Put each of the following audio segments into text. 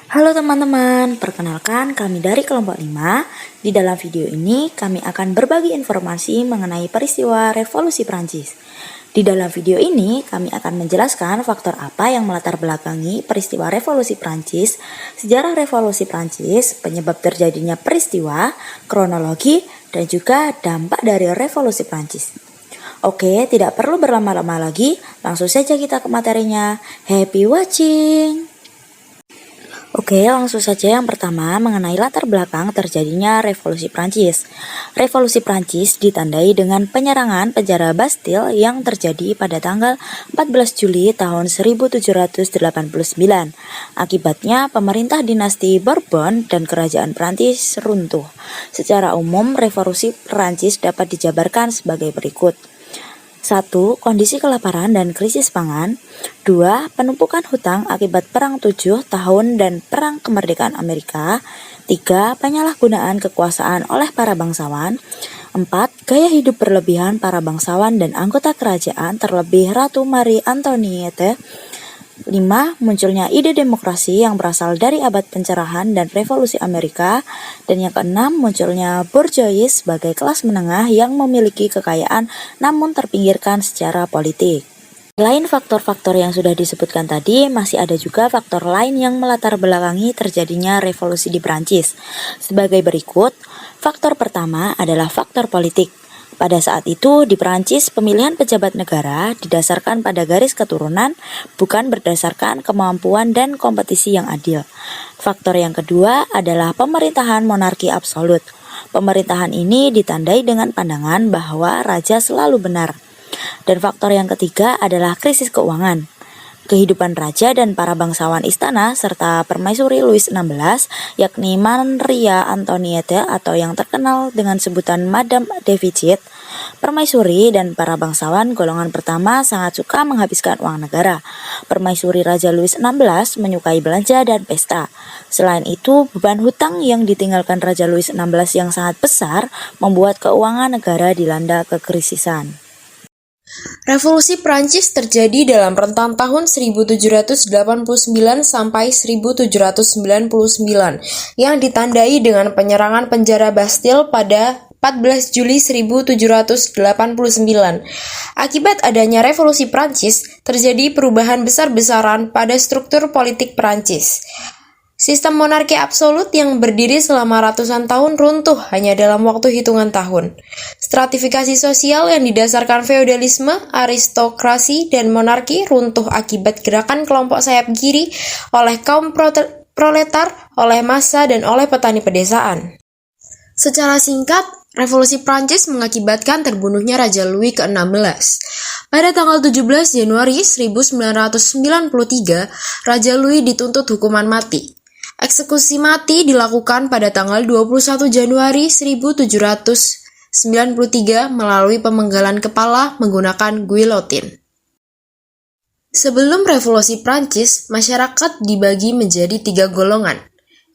Halo teman-teman, perkenalkan kami dari kelompok 5. Di dalam video ini kami akan berbagi informasi mengenai peristiwa Revolusi Prancis. Di dalam video ini kami akan menjelaskan faktor apa yang melatar belakangi peristiwa Revolusi Prancis, sejarah Revolusi Prancis, penyebab terjadinya peristiwa, kronologi, dan juga dampak dari Revolusi Prancis. Oke, tidak perlu berlama-lama lagi, langsung saja kita ke materinya. Happy watching! Oke, langsung saja yang pertama mengenai latar belakang terjadinya Revolusi Prancis. Revolusi Prancis ditandai dengan penyerangan penjara Bastille yang terjadi pada tanggal 14 Juli tahun 1789. Akibatnya pemerintah dinasti Bourbon dan kerajaan Prancis runtuh. Secara umum, Revolusi Prancis dapat dijabarkan sebagai berikut. 1. Kondisi kelaparan dan krisis pangan. 2. Penumpukan hutang akibat Perang 7 tahun dan Perang Kemerdekaan Amerika. 3. Penyalahgunaan kekuasaan oleh para bangsawan. 4. Gaya hidup berlebihan para bangsawan dan anggota kerajaan terlebih Ratu Marie Antoinette. 5. Munculnya ide demokrasi yang berasal dari abad pencerahan dan revolusi Amerika. Dan yang keenam, munculnya bourgeoisie sebagai kelas menengah yang memiliki kekayaan namun terpinggirkan secara politik. Selain faktor-faktor yang sudah disebutkan tadi, masih ada juga faktor lain yang melatar belakangi terjadinya revolusi di Prancis. Sebagai berikut, faktor pertama adalah faktor politik. Pada saat itu, di Prancis, pemilihan pejabat negara didasarkan pada garis keturunan, bukan berdasarkan kemampuan dan kompetisi yang adil. Faktor yang kedua adalah pemerintahan monarki absolut. Pemerintahan ini ditandai dengan pandangan bahwa raja selalu benar. Dan faktor yang ketiga adalah krisis keuangan. Kehidupan raja dan para bangsawan istana serta permaisuri Louis XVI, yakni Maria Antoinette atau yang terkenal dengan sebutan Madame Deficit, permaisuri dan para bangsawan golongan pertama sangat suka menghabiskan uang negara. Permaisuri Raja Louis XVI menyukai belanja dan pesta. Selain itu, beban hutang yang ditinggalkan Raja Louis XVI yang sangat besar membuat keuangan negara dilanda kekrisisan. Revolusi Prancis terjadi dalam rentang tahun 1789 sampai 1799 yang ditandai dengan penyerangan penjara Bastille pada 14 Juli 1789. Akibat adanya Revolusi Prancis, terjadi perubahan besar-besaran pada struktur politik Prancis. Sistem monarki absolut yang berdiri selama ratusan tahun runtuh hanya dalam waktu hitungan tahun. Stratifikasi sosial yang didasarkan feodalisme, aristokrasi, dan monarki runtuh akibat gerakan kelompok sayap kiri oleh kaum proletar, oleh massa, dan oleh petani pedesaan. Secara singkat, Revolusi Prancis mengakibatkan terbunuhnya Raja Louis ke-16. Pada tanggal 17 Januari 1993, Raja Louis dituntut hukuman mati. Eksekusi mati dilakukan pada tanggal 21 Januari 1793 melalui pemenggalan kepala menggunakan guillotine. Sebelum Revolusi Prancis, masyarakat dibagi menjadi 3 golongan.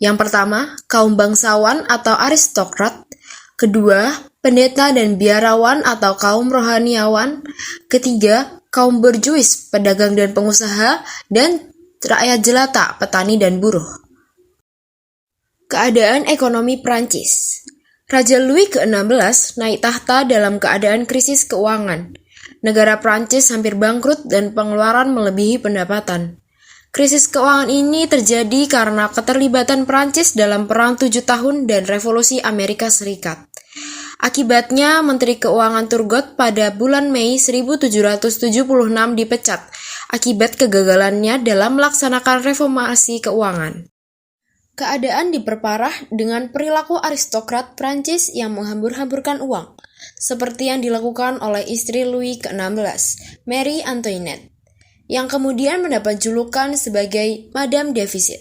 Yang pertama, kaum bangsawan atau aristokrat. Kedua, pendeta dan biarawan atau kaum rohaniawan. Ketiga, kaum bourgeois, pedagang dan pengusaha. Dan rakyat jelata, petani dan buruh. Keadaan ekonomi Prancis. Raja Louis ke-16 naik tahta dalam keadaan krisis keuangan. Negara Prancis hampir bangkrut dan pengeluaran melebihi pendapatan. Krisis keuangan ini terjadi karena keterlibatan Prancis dalam Perang 7 tahun dan Revolusi Amerika Serikat. Akibatnya, Menteri Keuangan Turgot pada bulan Mei 1776 dipecat akibat kegagalannya dalam melaksanakan reformasi keuangan. Keadaan diperparah dengan perilaku aristokrat Prancis yang menghambur-hamburkan uang, seperti yang dilakukan oleh istri Louis ke-16, Marie Antoinette, yang kemudian mendapat julukan sebagai Madame Deficit.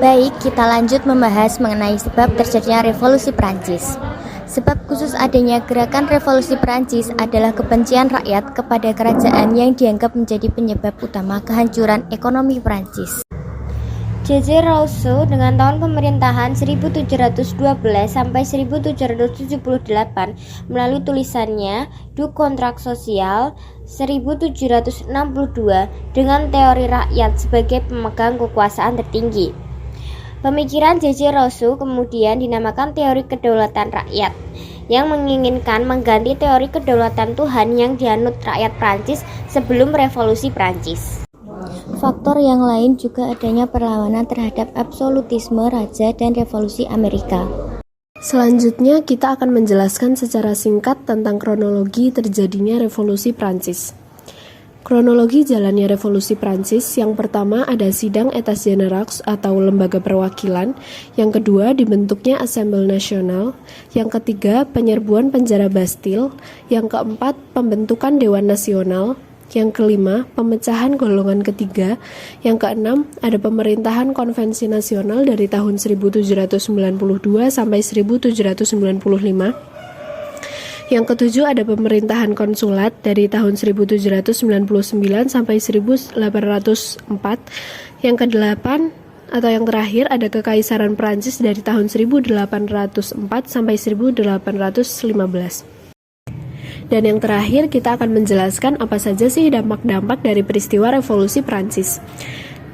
Baik, kita lanjut membahas mengenai sebab terjadinya Revolusi Prancis. Sebab khusus adanya gerakan Revolusi Prancis adalah kebencian rakyat kepada kerajaan yang dianggap menjadi penyebab utama kehancuran ekonomi Prancis. J.J. Rousseau dengan tahun pemerintahan 1712 sampai 1778 melalui tulisannya Du Kontrak Sosial 1762 dengan teori rakyat sebagai pemegang kekuasaan tertinggi. Pemikiran J.J. Rousseau kemudian dinamakan teori kedaulatan rakyat, yang menginginkan mengganti teori kedaulatan Tuhan yang dianut rakyat Prancis sebelum revolusi Prancis. Faktor yang lain juga adanya perlawanan terhadap absolutisme raja dan revolusi Amerika. Selanjutnya kita akan menjelaskan secara singkat tentang kronologi terjadinya revolusi Prancis. Kronologi jalannya revolusi Prancis, yang pertama ada sidang Etats Generaux atau lembaga perwakilan, yang kedua dibentuknya Assemblée Nationale, yang ketiga penyerbuan penjara Bastille, yang keempat pembentukan Dewan Nasional, yang kelima pemecahan golongan ketiga, yang keenam ada pemerintahan konvensi nasional dari tahun 1792 sampai 1795. Yang ketujuh ada pemerintahan konsulat dari tahun 1799 sampai 1804. Yang kedelapan atau yang terakhir ada kekaisaran Prancis dari tahun 1804 sampai 1815. Dan yang terakhir kita akan menjelaskan apa saja sih dampak-dampak dari peristiwa revolusi Prancis.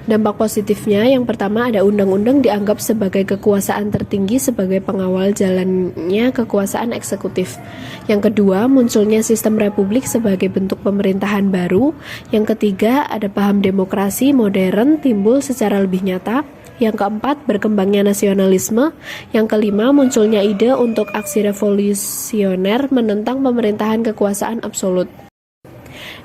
Dampak positifnya yang pertama ada undang-undang dianggap sebagai kekuasaan tertinggi sebagai pengawal jalannya kekuasaan eksekutif. Yang kedua, munculnya sistem republik sebagai bentuk pemerintahan baru. Yang ketiga, ada paham demokrasi modern timbul secara lebih nyata. Yang keempat, berkembangnya nasionalisme. Yang kelima, munculnya ide untuk aksi revolusioner menentang pemerintahan kekuasaan absolut.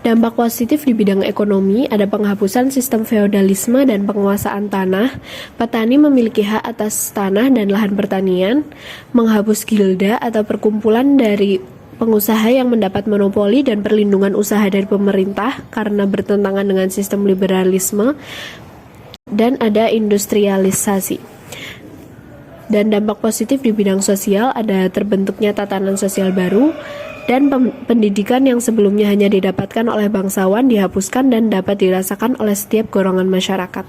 Dampak positif di bidang ekonomi ada penghapusan sistem feodalisme dan penguasaan tanah. Petani memiliki hak atas tanah dan lahan pertanian, menghapus gilda atau perkumpulan dari pengusaha yang mendapat monopoli dan perlindungan usaha dari pemerintah karena bertentangan dengan sistem liberalisme, dan ada industrialisasi. Dan dampak positif di bidang sosial ada terbentuknya tatanan sosial baru, dan pendidikan yang sebelumnya hanya didapatkan oleh bangsawan dihapuskan dan dapat dirasakan oleh setiap golongan masyarakat.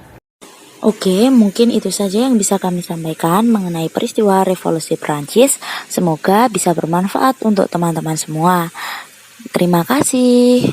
Oke, mungkin itu saja yang bisa kami sampaikan mengenai peristiwa revolusi Prancis. Semoga bisa bermanfaat untuk teman-teman semua. Terima kasih.